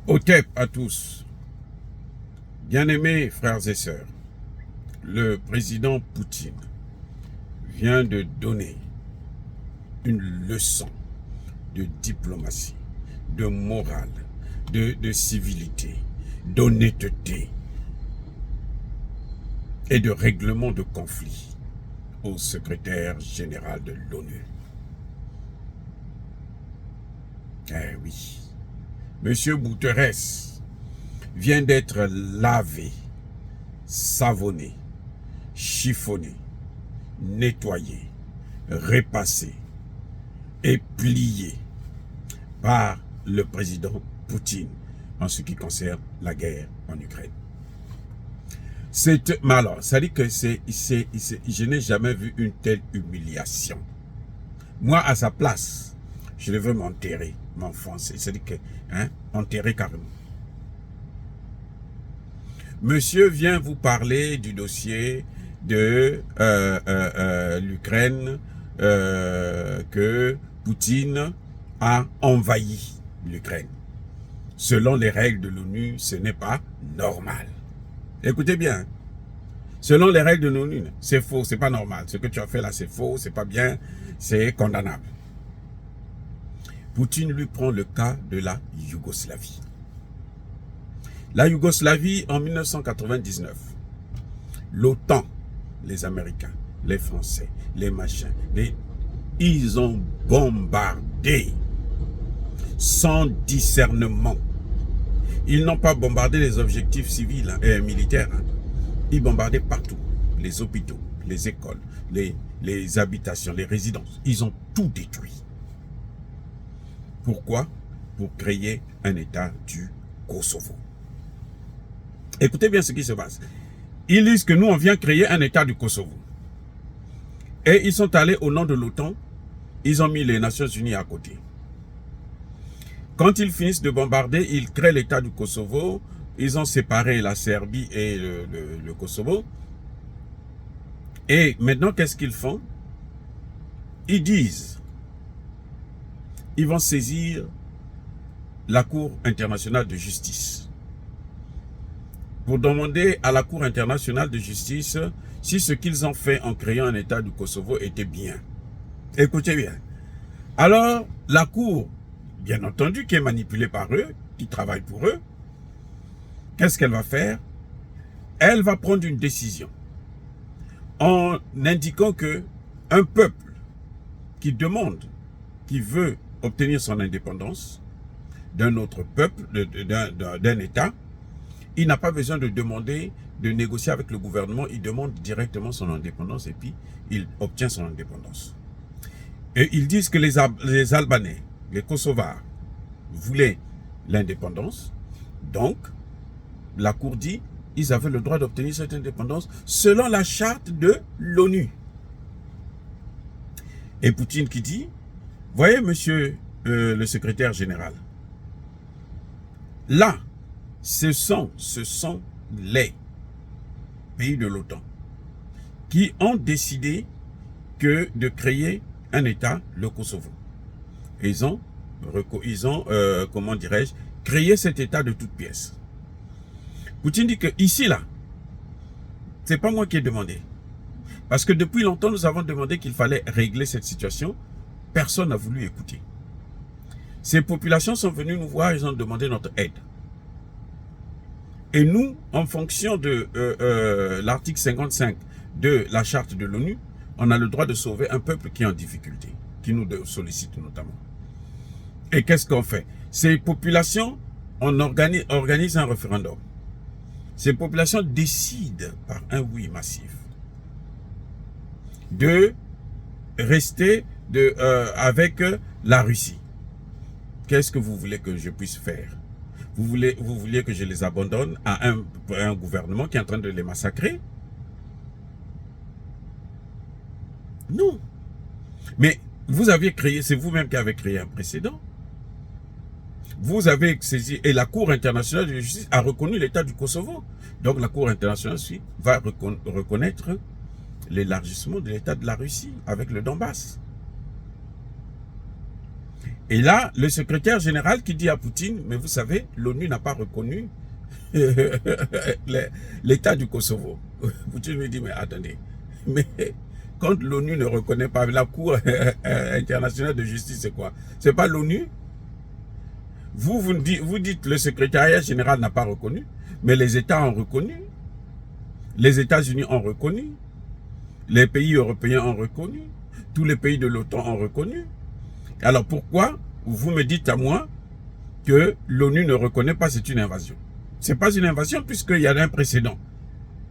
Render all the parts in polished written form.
Otep à tous. Bien-aimés frères et sœurs, le président Poutine vient de donner une leçon de diplomatie, de morale, de civilité, d'honnêteté et de règlement de conflit au secrétaire général de l'ONU. Eh oui, Monsieur Guterres vient d'être lavé, savonné, chiffonné, nettoyé, repassé et plié par le président Poutine en ce qui concerne la guerre en Ukraine. Mais alors, ça dit que je n'ai jamais vu une telle humiliation. Moi, à sa place, je devais m'enterrer, m'enfoncer. C'est-à-dire que, enterrer carrément. Monsieur vient vous parler du dossier de l'Ukraine, que Poutine a envahi l'Ukraine. Selon les règles de l'ONU, ce n'est pas normal. Écoutez bien, selon les règles de l'ONU, c'est faux, c'est pas normal. Ce que tu as fait là, c'est faux, c'est pas bien, c'est condamnable. Poutine lui prend le cas de la Yougoslavie. La Yougoslavie en 1999, l'OTAN, les Américains, les Français, les machins, ils ont bombardé sans discernement. Ils n'ont pas bombardé les objectifs civils et militaires. Ils bombardaient partout. Les hôpitaux, les écoles, les habitations, les résidences. Ils ont tout détruit. Pourquoi? Pour créer un État du Kosovo. Écoutez bien ce qui se passe. Ils disent que nous, on vient créer un État du Kosovo. Et ils sont allés au nom de l'OTAN. Ils ont mis les Nations Unies à côté. Quand ils finissent de bombarder, ils créent l'État du Kosovo. Ils ont séparé la Serbie et le Kosovo. Et maintenant, qu'est-ce qu'ils font? Ils disent, ils vont saisir la Cour internationale de justice pour demander à la Cour internationale de justice si ce qu'ils ont fait en créant un État du Kosovo était bien. Écoutez bien. Alors, la Cour, bien entendu, qui est manipulée par eux, qui travaille pour eux, qu'est-ce qu'elle va faire? Elle va prendre une décision en indiquant que un peuple qui demande, qui veut obtenir son indépendance d'un autre peuple, d'un État, il n'a pas besoin de demander, de négocier avec le gouvernement, il demande directement son indépendance et puis il obtient son indépendance. Et ils disent que les Albanais, les Kosovars, voulaient l'indépendance. Donc, la Cour dit, ils avaient le droit d'obtenir cette indépendance selon la charte de l'ONU. Et Poutine qui dit, voyez monsieur le secrétaire général, là, ce sont les pays de l'OTAN qui ont décidé de créer un État, le Kosovo. Ils ont comment dirais-je, créé cet État de toutes pièces. Poutine dit que ici, là, c'est pas moi qui ai demandé. Parce que depuis longtemps, nous avons demandé qu'il fallait régler cette situation. Personne n'a voulu écouter. Ces populations sont venues nous voir, ils ont demandé notre aide. Et nous, en fonction de l'article 55 de la charte de l'ONU, on a le droit de sauver un peuple qui est en difficulté, qui nous sollicite notamment. Et qu'est-ce qu'on fait? Ces populations, on organise un référendum. Ces populations décident par un oui massif de rester avec la Russie. Qu'est-ce que vous voulez que je puisse faire? Vous vouliez que je les abandonne à un gouvernement qui est en train de les massacrer? Non. Mais vous aviez créé, c'est vous-même qui avez créé un précédent. Vous avez saisi, et la Cour internationale de justice a reconnu l'État du Kosovo. Donc la Cour internationale va reconnaître l'élargissement de l'État de la Russie avec le Donbass. Et là, le secrétaire général qui dit à Poutine, mais vous savez, l'ONU n'a pas reconnu l'État du Kosovo. Poutine lui dit, mais attendez, mais quand l'ONU ne reconnaît pas la Cour internationale de justice, c'est quoi? C'est pas l'ONU? Vous dites le secrétariat général n'a pas reconnu, mais les États ont reconnu. Les États-Unis ont reconnu. Les pays européens ont reconnu. Tous les pays de l'OTAN ont reconnu. Alors pourquoi vous me dites à moi que l'ONU ne reconnaît pas, c'est une invasion? C'est pas une invasion puisqu'il y a un précédent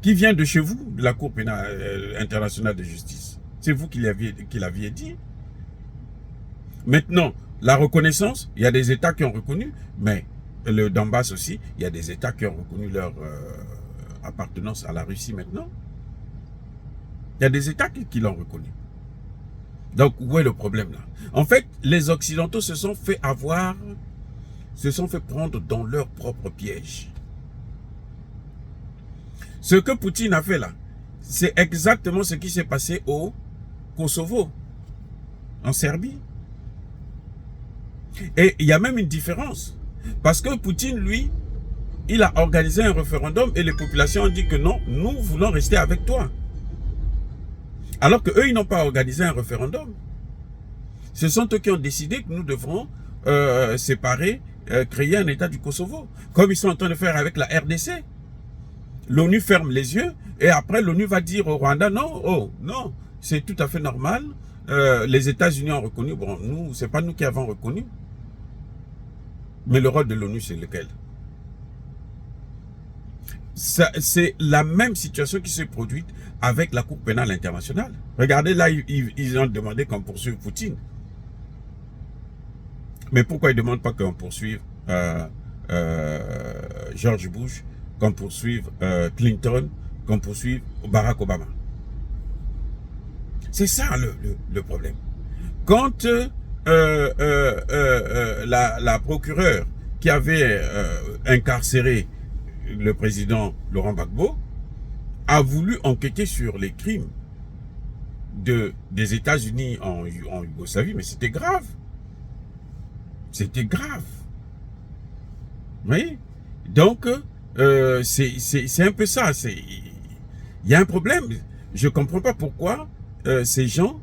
qui vient de chez vous, de la Cour pénale internationale de justice. C'est vous qui l'aviez dit. Maintenant, la reconnaissance, il y a des États qui ont reconnu, mais le Donbass aussi, il y a des États qui ont reconnu leur appartenance à la Russie maintenant. Il y a des États qui l'ont reconnu. Donc, où est le problème là? En fait, les Occidentaux se sont fait avoir, se sont fait prendre dans leur propre piège. Ce que Poutine a fait là, c'est exactement ce qui s'est passé au Kosovo, en Serbie. Et il y a même une différence. Parce que Poutine, lui, il a organisé un référendum et les populations ont dit que non, nous voulons rester avec toi. Alors qu'eux, ils n'ont pas organisé un référendum. Ce sont eux qui ont décidé que nous devrons séparer, créer un État du Kosovo. Comme ils sont en train de faire avec la RDC. L'ONU ferme les yeux et après l'ONU va dire au Rwanda, non, oh, non, c'est tout à fait normal. Les États-Unis ont reconnu, bon, nous, c'est pas nous qui avons reconnu. Mais le rôle de l'ONU, c'est lequel? C'est la même situation qui s'est produite avec la Cour pénale internationale. Regardez, là, ils ont demandé qu'on poursuive Poutine. Mais pourquoi ils ne demandent pas qu'on poursuive George Bush, qu'on poursuive Clinton, qu'on poursuive Barack Obama? C'est ça le problème. Quand la procureure qui avait incarcéré le président Laurent Gbagbo a voulu enquêter sur les crimes des États-Unis en Yougoslavie, mais c'était grave. C'était grave. Vous voyez? Donc, c'est un peu ça. Il y a un problème. Je ne comprends pas pourquoi ces gens,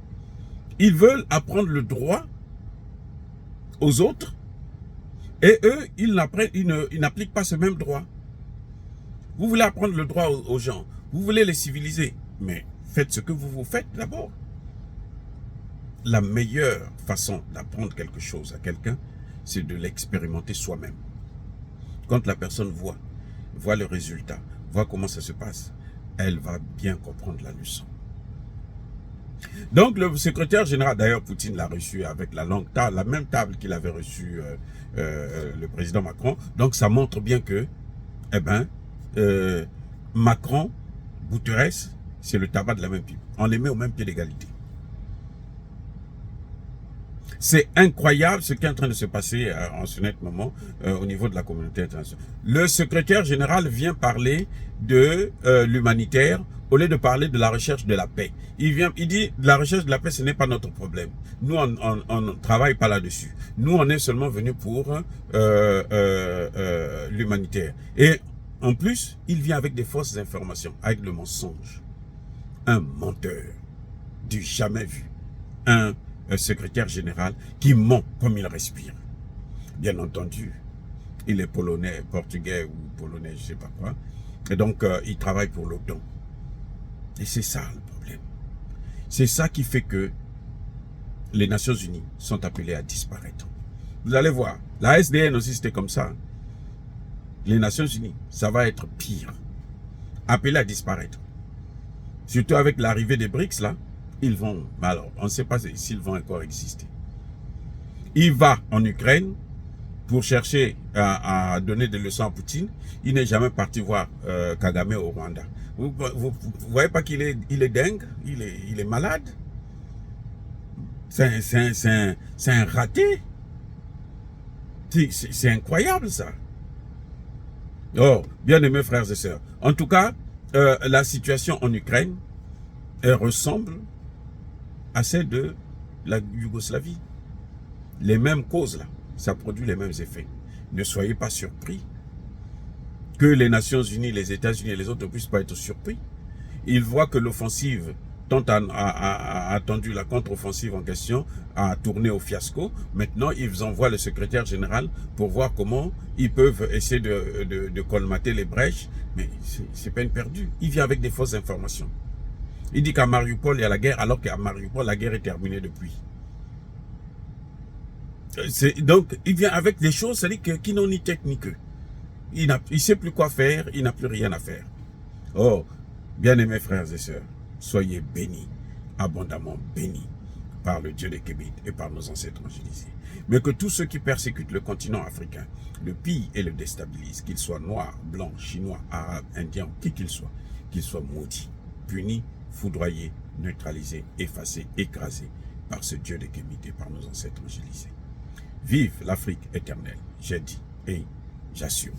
ils veulent apprendre le droit aux autres et eux, ils n'appliquent pas ce même droit. Vous voulez apprendre le droit aux gens, vous voulez les civiliser, mais faites ce que vous faites d'abord. La meilleure façon d'apprendre quelque chose à quelqu'un, c'est de l'expérimenter soi-même. Quand la personne voit le résultat, voit comment ça se passe, elle va bien comprendre la leçon. Donc le secrétaire général, d'ailleurs Poutine l'a reçu avec la même table qu'il avait reçu le président Macron. Donc ça montre bien que, Macron, Guterres, c'est le tabac de la même pipe. On les met au même pied d'égalité. C'est incroyable ce qui est en train de se passer en ce net moment au niveau de la communauté internationale. Le secrétaire général vient parler de l'humanitaire au lieu de parler de la recherche de la paix. Il dit la recherche de la paix, ce n'est pas notre problème. Nous, on ne travaille pas là-dessus. Nous, on est seulement venus pour l'humanitaire. Et en plus, il vient avec des fausses informations, avec le mensonge. Un menteur du jamais vu. Un secrétaire général qui ment comme il respire. Bien entendu, il est polonais, portugais ou polonais, je ne sais pas quoi. Et donc, il travaille pour l'OTAN. Et c'est ça le problème. C'est ça qui fait que les Nations Unies sont appelées à disparaître. Vous allez voir, la SDN aussi c'était comme ça. Les Nations Unies, ça va être pire. Appelées à disparaître. Surtout avec l'arrivée des BRICS là. Ils vont, alors, on ne sait pas s'ils vont encore exister. Il va en Ukraine pour chercher à donner des leçons à Poutine. Il n'est jamais parti voir Kagame au Rwanda. Vous voyez pas qu'il est dingue, il est malade. C'est un raté. C'est incroyable ça. Oh, bien aimés frères et sœurs. En tout cas, la situation en Ukraine, elle ressemble à celle de la Yougoslavie. les mêmes causes là, ça produit les mêmes effets. Ne soyez pas surpris que les Nations Unies, les États-Unis et les autres ne puissent pas être surpris. Ils voient que l'offensive, tant a attendu la contre-offensive en question, a tourné au fiasco. Maintenant, ils envoient le secrétaire général pour voir comment ils peuvent essayer de colmater les brèches. Mais c'est peine perdue. Il vient avec des fausses informations. Il dit qu'à Mariupol, il y a la guerre, alors qu'à Mariupol, la guerre est terminée depuis. Donc, il vient avec des choses, c'est-à-dire qui n'ont ni tête ni queue. Il ne sait plus quoi faire, il n'a plus rien à faire. Oh, bien-aimés frères et sœurs, soyez bénis, abondamment bénis par le Dieu des Kémites et par nos ancêtres angélisés. Mais que tous ceux qui persécutent le continent africain, le pillent et le déstabilisent, qu'ils soient noirs, blancs, chinois, arabes, indiens, qui qu'ils soient maudits, punis, foudroyés, neutralisés, effacés, écrasés par ce Dieu des Kémites et par nos ancêtres angélisés. Vive l'Afrique éternelle, j'ai dit et j'assume.